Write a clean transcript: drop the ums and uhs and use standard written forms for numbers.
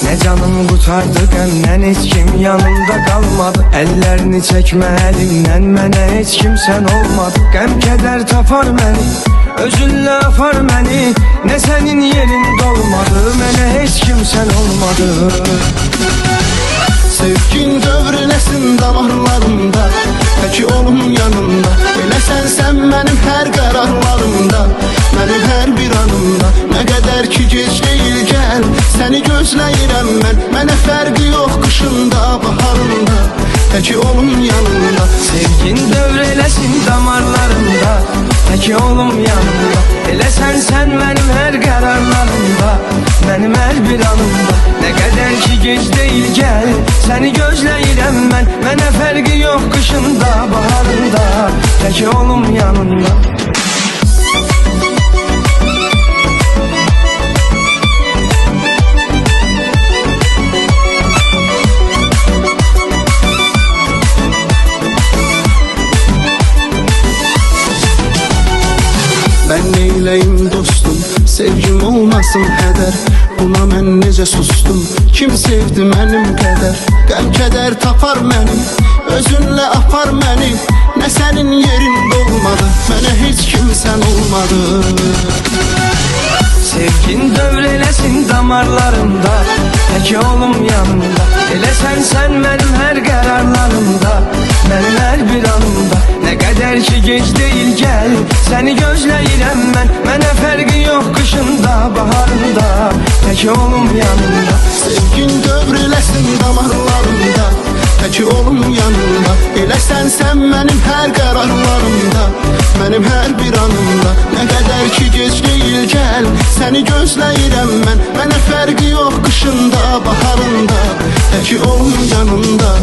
Ne canım kurtardı qəmdən, heç kim yanımda qalmadı. Əllərini çəkmə əlimdən, mənə heç kimsən olmadı. Qəm kədər tapar məni, özünlə apar məni. Ne senin yerin dolmadı, mənə heç kimsən olmadı. Sevgin dövrüləsin damarlarımda, peki olum yanımda. Eləsən sən mənim hər qərarlarımda, mənim hər bir anımda. Nə qədər ki gec deyil gəl, səni gözləyirəm mən. Mənə fərqi yox qışında, baharında, peki olum yanımda. Sevgin dövrələsin damarlarımda, peki olum yanımda. Eləsən sən mənim hər qərarlarımda, mənim hər bir anımda. Nə qədər ki gec deyil gəl, səni gözləyirəm mən. Mənə fərqi yox qışında, baharında, peki olum yanımda. Ben neyleyim dostum, sevgim olmasın heder. Buna mən necə sustum, kim sevdi mənim qədər. Qəm kədər tapar məni, özünlə apar məni. Nə sənin yerin dolmadı, mənə heç kimsən olmadı. Sevgin dövrələsin damarlarımda, peki olum yanımda. Eləsən sən mənim hər qərarlarımda, mənim hər bir anımda. Nə qədər ki gec deyil gəl, səni gözləyirəm mən. Mənə fərqi yox qışında, baharında, peki olum yanımda. Sevgin dövrüləsin damarlarımda, peki olum yanımda. Eləsən sən mənim hər qərarlarımda, mənim hər bir anımda. Nə qədər ki gec deyil gəl, səni gözləyirəm mən. Mənə fərqi yox qışında, baharında, peki olum yanımda.